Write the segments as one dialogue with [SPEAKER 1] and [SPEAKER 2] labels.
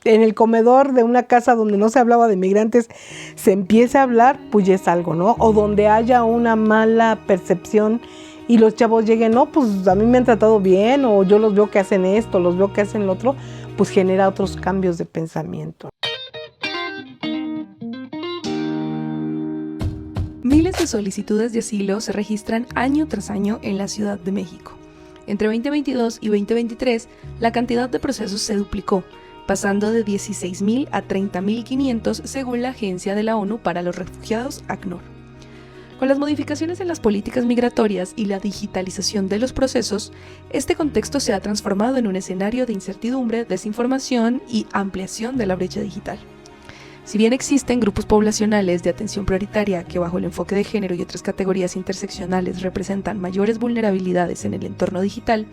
[SPEAKER 1] en el comedor de una casa donde no se hablaba de migrantes se empieza a hablar, pues ya es algo, ¿no? O donde haya una mala percepción y los chavos lleguen, no, pues a mí me han tratado bien, o yo los veo que hacen esto, los veo que hacen lo otro, pues genera otros cambios de pensamiento.
[SPEAKER 2] Miles de solicitudes de asilo se registran año tras año en la Ciudad de México. Entre 2022 y 2023, la cantidad de procesos se duplicó, pasando de 16.000 a 30.500 según la Agencia de la ONU para los Refugiados, ACNUR. Con las modificaciones en las políticas migratorias y la digitalización de los procesos, este contexto se ha transformado en un escenario de incertidumbre, desinformación y ampliación de la brecha digital. Si bien existen grupos poblacionales de atención prioritaria que bajo el enfoque de género y otras categorías interseccionales representan mayores vulnerabilidades en el entorno digital,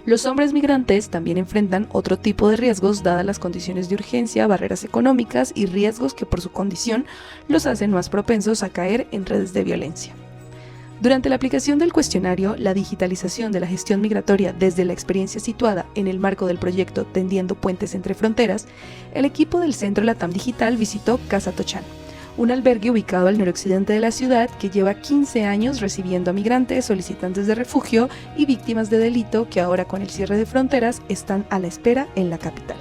[SPEAKER 2] los hombres migrantes también enfrentan otro tipo de riesgos dadas las condiciones de urgencia, barreras económicas y riesgos que por su condición los hacen más propensos a caer en redes de violencia. Durante la aplicación del cuestionario, la digitalización de la gestión migratoria desde la experiencia situada en el marco del proyecto Tendiendo Puentes entre Fronteras, el equipo del Centro Latam Digital visitó Casa Tochán, un albergue ubicado al noroccidente de la ciudad que lleva 15 años recibiendo a migrantes, solicitantes de refugio y víctimas de delito que ahora con el cierre de fronteras están a la espera en la capital.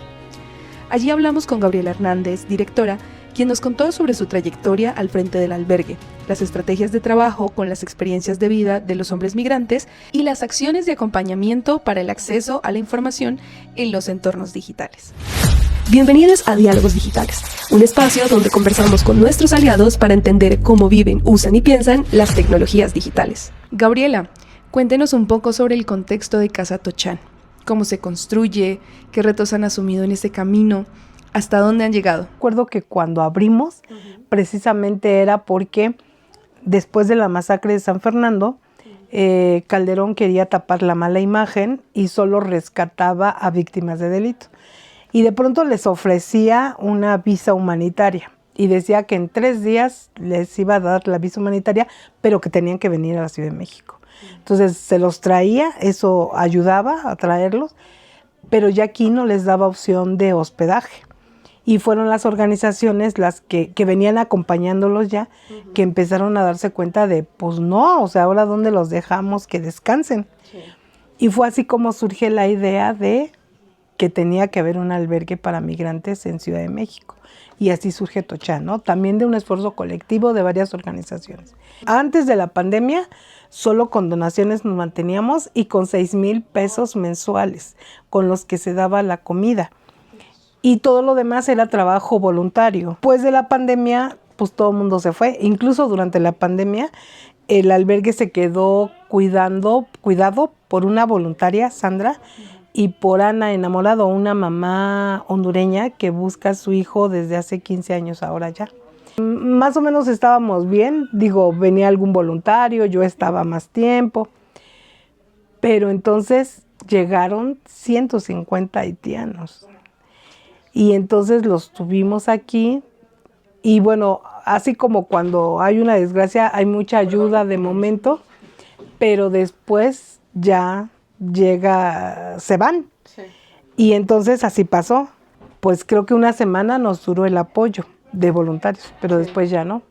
[SPEAKER 2] Allí hablamos con Gabriela Hernández, directora, quien nos contó sobre su trayectoria al frente del albergue, las estrategias de trabajo con las experiencias de vida de los hombres migrantes y las acciones de acompañamiento para el acceso a la información en los entornos digitales. Bienvenidos a Diálogos Digitales, un espacio donde conversamos con nuestros aliados para entender cómo viven, usan y piensan las tecnologías digitales. Gabriela, cuéntenos un poco sobre el contexto de Casa Tochán, cómo se construye, qué retos han asumido en este camino, ¿hasta dónde han llegado?
[SPEAKER 1] Recuerdo que cuando abrimos, precisamente era porque después de la masacre de San Fernando, Calderón quería tapar la mala imagen y solo rescataba a víctimas de delito. Y de pronto les ofrecía una visa humanitaria y decía que en 3 días les iba a dar la visa humanitaria, pero que tenían que venir a la Ciudad de México. Entonces se los traía, eso ayudaba a traerlos, pero ya aquí no les daba opción de hospedaje. Y fueron las organizaciones las que venían acompañándolos ya, que empezaron a darse cuenta de, pues no, o sea, ahora ¿dónde los dejamos que descansen? Sí. Y fue así como surge la idea de que tenía que haber un albergue para migrantes en Ciudad de México. Y así surge Tochán, ¿no? También de un esfuerzo colectivo de varias organizaciones. Antes de la pandemia, solo con donaciones nos manteníamos y con 6,000 pesos mensuales, con los que se daba la comida. Y todo lo demás era trabajo voluntario. Después de la pandemia, pues todo el mundo se fue. Incluso durante la pandemia, el albergue se quedó cuidado por una voluntaria, Sandra, y por Ana Enamorado, una mamá hondureña que busca a su hijo desde hace 15 años ahora ya. Más o menos estábamos bien, venía algún voluntario, yo estaba más tiempo, pero entonces llegaron 150 haitianos. Y entonces los tuvimos aquí y bueno, así como cuando hay una desgracia, hay mucha ayuda de momento, pero después ya se van. Sí. Y entonces así pasó. Pues creo que una semana nos duró el apoyo de voluntarios, pero después ya no.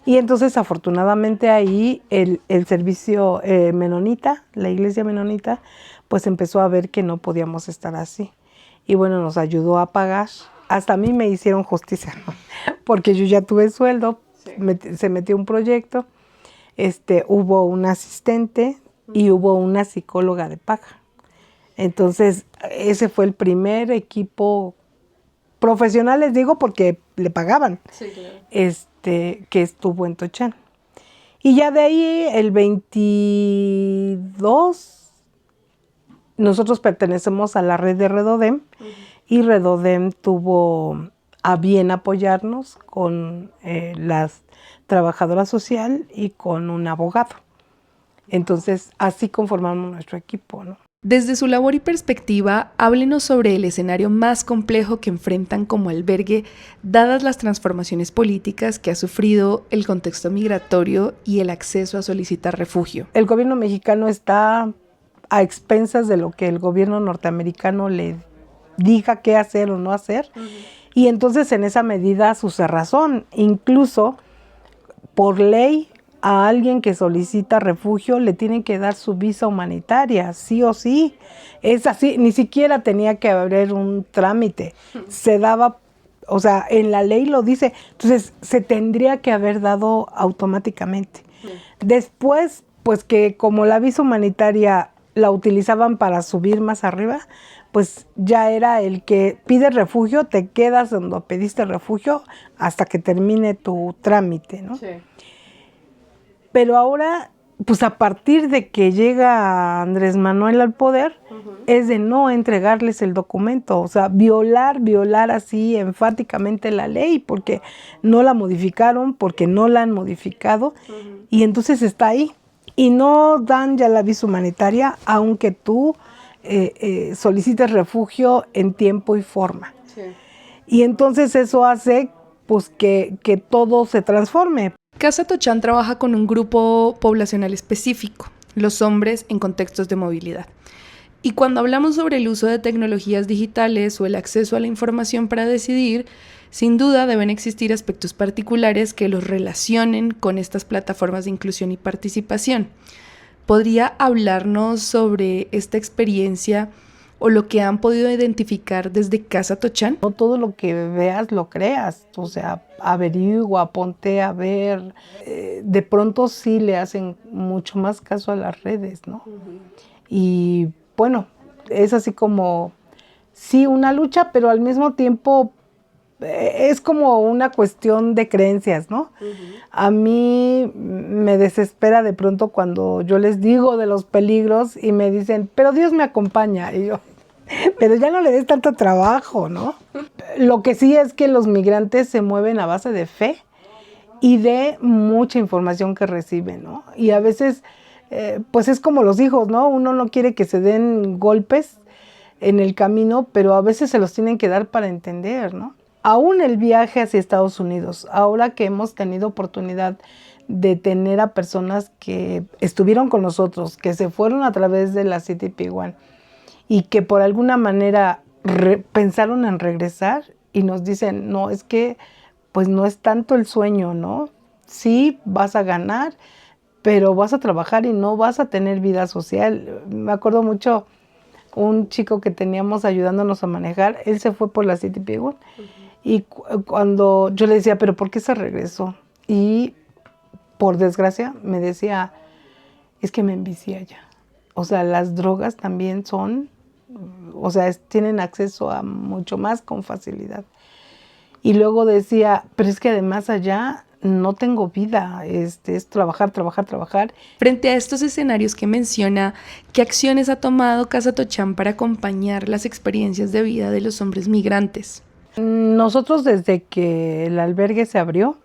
[SPEAKER 1] Y entonces afortunadamente ahí el servicio menonita, la iglesia menonita, pues empezó a ver que no podíamos estar así. Y bueno, nos ayudó a pagar. Hasta a mí me hicieron justicia, ¿no? Porque yo ya tuve sueldo, sí. Se metió un proyecto, hubo un asistente y hubo una psicóloga de paga. Entonces, ese fue el primer equipo profesional, les digo, porque le pagaban, sí, claro. Que estuvo en Tochán. Y ya de ahí, el 22, nosotros pertenecemos a la red de Redodem, y Redodem tuvo a bien apoyarnos con las trabajadoras social y con un abogado. Entonces, así conformamos nuestro equipo, ¿no?
[SPEAKER 2] Desde su labor y perspectiva, háblenos sobre el escenario más complejo que enfrentan como albergue, dadas las transformaciones políticas que ha sufrido el contexto migratorio y el acceso a solicitar refugio.
[SPEAKER 1] El gobierno mexicano está a expensas de lo que el gobierno norteamericano le diga qué hacer o no hacer. Y entonces en esa medida su cerrazón, incluso por ley a alguien que solicita refugio le tienen que dar su visa humanitaria, sí o sí. Es así, ni siquiera tenía que haber un trámite. Se daba, o sea, en la ley lo dice, entonces se tendría que haber dado automáticamente. Después, pues que como la visa humanitaria la utilizaban para subir más arriba, pues ya era el que pide refugio, te quedas donde pediste refugio hasta que termine tu trámite, ¿no?
[SPEAKER 2] Sí.
[SPEAKER 1] Pero ahora, pues a partir de que llega Andrés Manuel al poder, es de no entregarles el documento, o sea, violar así enfáticamente la ley, porque no la modificaron, porque no la han modificado, y entonces está ahí. Y no dan ya la visa humanitaria, aunque tú solicites refugio en tiempo y forma.
[SPEAKER 2] Sí.
[SPEAKER 1] Y entonces eso hace pues que todo se transforme.
[SPEAKER 2] Casa Tochán trabaja con un grupo poblacional específico, los hombres en contextos de movilidad. Y cuando hablamos sobre el uso de tecnologías digitales o el acceso a la información para decidir, sin duda deben existir aspectos particulares que los relacionen con estas plataformas de inclusión y participación. ¿Podría hablarnos sobre esta experiencia o lo que han podido identificar desde Casa Tochán?
[SPEAKER 1] No todo lo que veas lo creas, o sea, averigua, ponte a ver. De pronto sí le hacen mucho más caso a las redes, ¿no? Y bueno, es así como, sí, una lucha, pero al mismo tiempo es como una cuestión de creencias, ¿no? A mí me desespera de pronto cuando yo les digo de los peligros y me dicen, pero Dios me acompaña. Y yo, pero ya no le des tanto trabajo, ¿no? Lo que sí es que los migrantes se mueven a base de fe y de mucha información que reciben, ¿no? Y a veces, pues es como los hijos, ¿no? Uno no quiere que se den golpes en el camino, pero a veces se los tienen que dar para entender, ¿no? Aún el viaje hacia Estados Unidos, ahora que hemos tenido oportunidad de tener a personas que estuvieron con nosotros, que se fueron a través de la CTP-1 y que por alguna manera pensaron en regresar y nos dicen, no, es que pues no es tanto el sueño, ¿no? Sí, vas a ganar, pero vas a trabajar y no vas a tener vida social. Me acuerdo mucho un chico que teníamos ayudándonos a manejar, él se fue por la CTP-1 y cuando yo le decía, pero ¿por qué se regresó? Y por desgracia me decía, es que me envicié ya. O sea, las drogas también son, o sea, tienen acceso a mucho más con facilidad. Y luego decía, pero es que además allá no tengo vida, es trabajar, trabajar, trabajar.
[SPEAKER 2] Frente a estos escenarios que menciona, ¿qué acciones ha tomado Casa Tochán para acompañar las experiencias de vida de los hombres migrantes?
[SPEAKER 1] Nosotros desde que el albergue se abrió,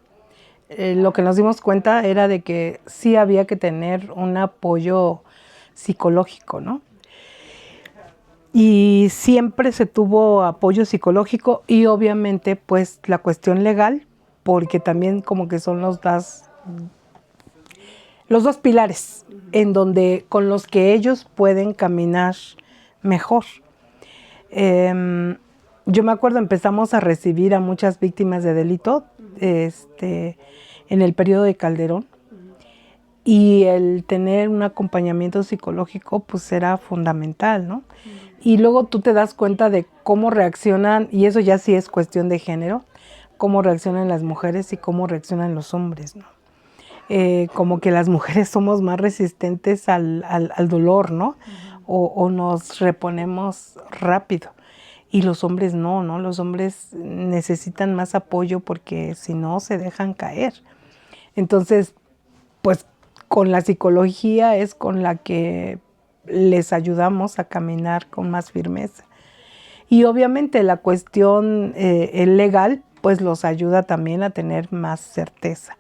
[SPEAKER 1] lo que nos dimos cuenta era de que sí había que tener un apoyo psicológico, ¿no? Y siempre se tuvo apoyo psicológico y obviamente pues la cuestión legal, porque también como que son los dos pilares en donde con los que ellos pueden caminar mejor. Yo me acuerdo, empezamos a recibir a muchas víctimas de delito en el periodo de Calderón y el tener un acompañamiento psicológico pues era fundamental, ¿no? Y luego tú te das cuenta de cómo reaccionan, y eso ya sí es cuestión de género, cómo reaccionan las mujeres y cómo reaccionan los hombres, ¿no? Como que las mujeres somos más resistentes al dolor, ¿no? O nos reponemos rápido. Y los hombres no, ¿no? Los hombres necesitan más apoyo porque si no se dejan caer. Entonces, pues con la psicología es con la que les ayudamos a caminar con más firmeza. Y obviamente la cuestión legal, pues los ayuda también a tener más certeza.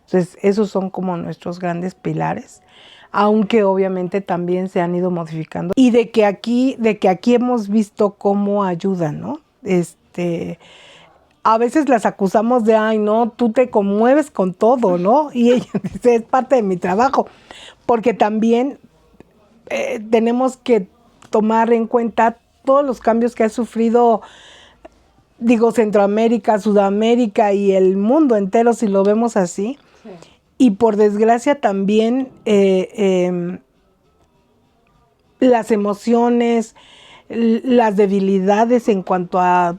[SPEAKER 1] Entonces, esos son como nuestros grandes pilares, aunque obviamente también se han ido modificando. Y de que aquí hemos visto cómo ayudan, ¿no? A veces las acusamos de, ay, no, tú te conmueves con todo, ¿no? Y ella dice, es parte de mi trabajo, porque también tenemos que tomar en cuenta todos los cambios que ha sufrido, digo, Centroamérica, Sudamérica y el mundo entero, si lo vemos así. Sí. Y por desgracia también las emociones, las debilidades en cuanto a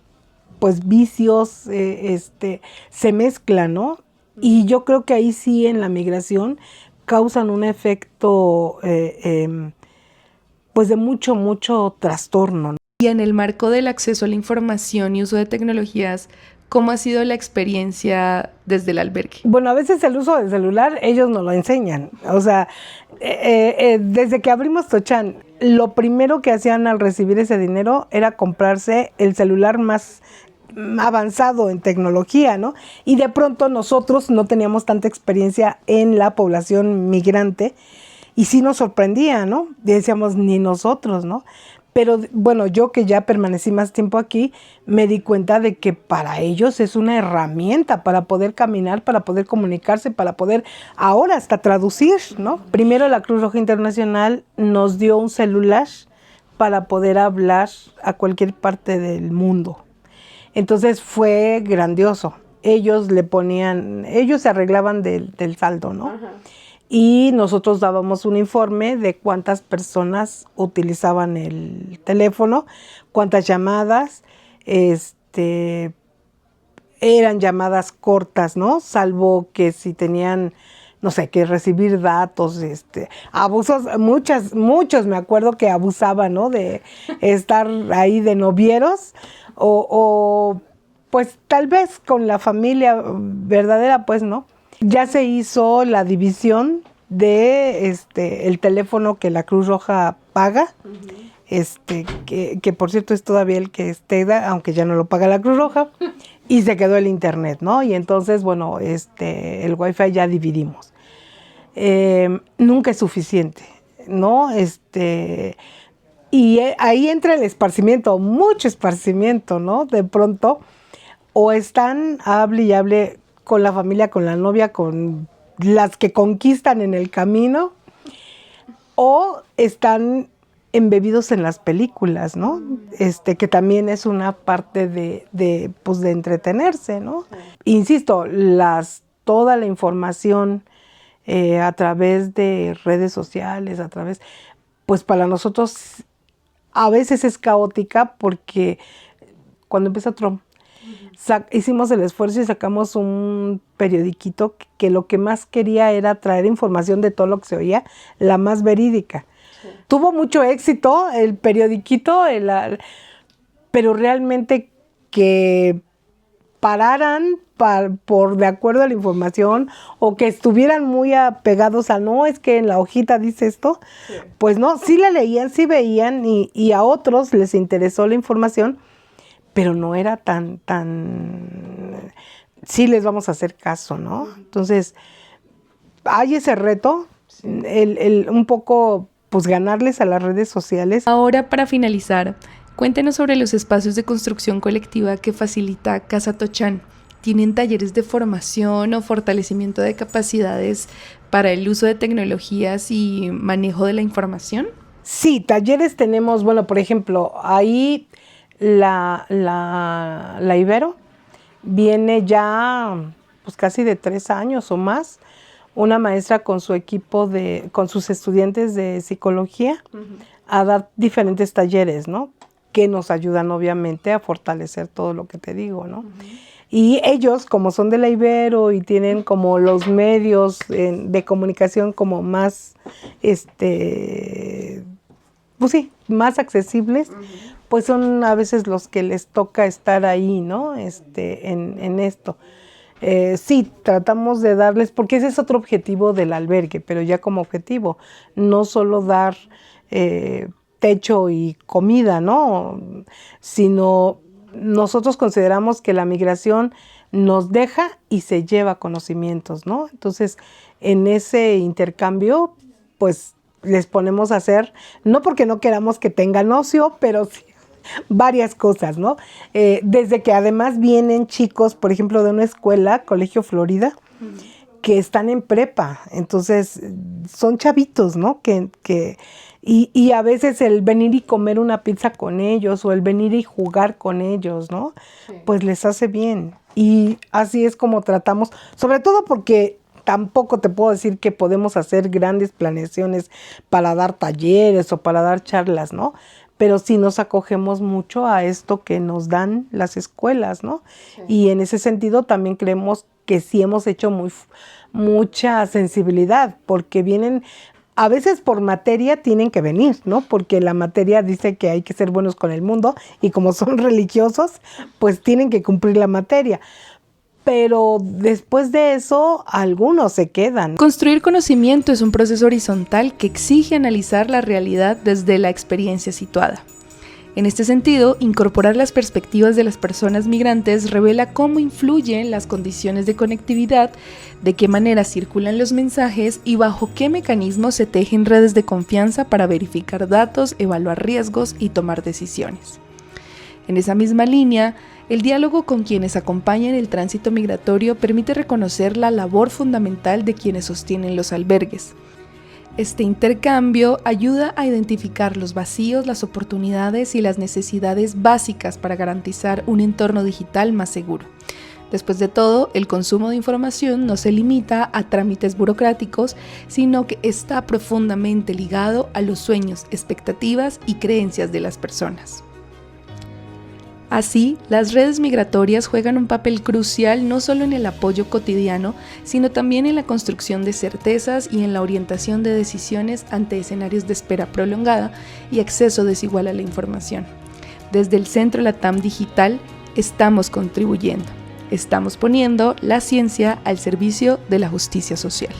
[SPEAKER 1] pues vicios, se mezclan, ¿no? Y yo creo que ahí sí en la migración causan un efecto pues de mucho trastorno, ¿no?
[SPEAKER 2] Y en el marco del acceso a la información y uso de tecnologías, ¿cómo ha sido la experiencia desde el albergue?
[SPEAKER 1] Bueno, a veces el uso del celular ellos nos lo enseñan. O sea, desde que abrimos Tochán, lo primero que hacían al recibir ese dinero era comprarse el celular más avanzado en tecnología, ¿no? Y de pronto nosotros no teníamos tanta experiencia en la población migrante y sí nos sorprendía, ¿no? Y decíamos, ni nosotros, ¿no? Pero bueno, yo que ya permanecí más tiempo aquí, me di cuenta de que para ellos es una herramienta para poder caminar, para poder comunicarse, para poder ahora hasta traducir, ¿no? Primero la Cruz Roja Internacional nos dio un celular para poder hablar a cualquier parte del mundo. Entonces fue grandioso. Ellos se arreglaban del saldo, ¿no? Ajá. Y nosotros dábamos un informe de cuántas personas utilizaban el teléfono, cuántas llamadas, eran llamadas cortas, ¿no? Salvo que si tenían, no sé, que recibir datos, abusos, muchos me acuerdo que abusaban, ¿no? De estar ahí de novieros o pues tal vez con la familia verdadera, pues, ¿no? Ya se hizo la división de el teléfono que la Cruz Roja paga, que por cierto es todavía el que aunque ya no lo paga la Cruz Roja, y se quedó el internet, ¿no? Y entonces, bueno, el Wi-Fi ya dividimos. Nunca es suficiente, ¿no? Y ahí entra el esparcimiento, mucho esparcimiento, ¿no? De pronto, o están hable y hable con la familia, con la novia, con las que conquistan en el camino, o están embebidos en las películas, ¿no? Que también es una parte de entretenerse, ¿no? Sí. Insisto, toda la información a través de redes sociales, pues para nosotros a veces es caótica porque cuando empezó Trump, hicimos el esfuerzo y sacamos un periodiquito que lo que más quería era traer información de todo lo que se oía, la más verídica. Sí. Tuvo mucho éxito el periodiquito, pero realmente que pararan por de acuerdo a la información o que estuvieran muy apegados a no, es que en la hojita dice esto, sí. Pues no, sí la leían, sí veían y a otros les interesó la información, pero no era tan, sí les vamos a hacer caso, ¿no? Entonces, hay ese reto, sí. Un poco, pues, ganarles a las redes sociales.
[SPEAKER 2] Ahora, para finalizar, cuéntenos sobre los espacios de construcción colectiva que facilita Casa Tochán. ¿Tienen talleres de formación o fortalecimiento de capacidades para el uso de tecnologías y manejo de la información?
[SPEAKER 1] Sí, talleres tenemos, bueno, por ejemplo, ahí la Ibero viene ya pues casi de 3 años o más, una maestra con su equipo con sus estudiantes de psicología, uh-huh, a dar diferentes talleres, ¿no? Que nos ayudan obviamente a fortalecer todo lo que te digo, ¿no? Uh-huh. Y ellos, como son de la Ibero y tienen como los medios de comunicación como más, pues sí, más accesibles, uh-huh, pues son a veces los que les toca estar ahí, ¿no? En esto. Sí, tratamos de darles, porque ese es otro objetivo del albergue, pero ya como objetivo, no solo dar techo y comida, ¿no? Sino nosotros consideramos que la migración nos deja y se lleva conocimientos, ¿no? Entonces, en ese intercambio, pues les ponemos a hacer, no porque no queramos que tengan ocio, pero sí varias cosas, ¿no? Desde que además vienen chicos, por ejemplo, de una escuela, Colegio Florida, que están en prepa, entonces son chavitos, ¿no? Que Y a veces el venir y comer una pizza con ellos o el venir y jugar con ellos, ¿no? Sí. Pues les hace bien. Y así es como tratamos, sobre todo porque tampoco te puedo decir que podemos hacer grandes planeaciones para dar talleres o para dar charlas, ¿no? Pero sí nos acogemos mucho a esto que nos dan las escuelas, ¿no? Sí. Y en ese sentido también creemos que sí hemos hecho mucha sensibilidad, porque vienen, a veces por materia tienen que venir, ¿no? Porque la materia dice que hay que ser buenos con el mundo y como son religiosos, pues tienen que cumplir la materia. Pero después de eso, algunos se quedan.
[SPEAKER 2] Construir conocimiento es un proceso horizontal que exige analizar la realidad desde la experiencia situada. En este sentido, incorporar las perspectivas de las personas migrantes revela cómo influyen las condiciones de conectividad, de qué manera circulan los mensajes y bajo qué mecanismos se tejen redes de confianza para verificar datos, evaluar riesgos y tomar decisiones. En esa misma línea, el diálogo con quienes acompañan el tránsito migratorio permite reconocer la labor fundamental de quienes sostienen los albergues. Este intercambio ayuda a identificar los vacíos, las oportunidades y las necesidades básicas para garantizar un entorno digital más seguro. Después de todo, el consumo de información no se limita a trámites burocráticos, sino que está profundamente ligado a los sueños, expectativas y creencias de las personas. Así, las redes migratorias juegan un papel crucial no solo en el apoyo cotidiano, sino también en la construcción de certezas y en la orientación de decisiones ante escenarios de espera prolongada y acceso desigual a la información. Desde el Centro LATAM Digital estamos contribuyendo, estamos poniendo la ciencia al servicio de la justicia social.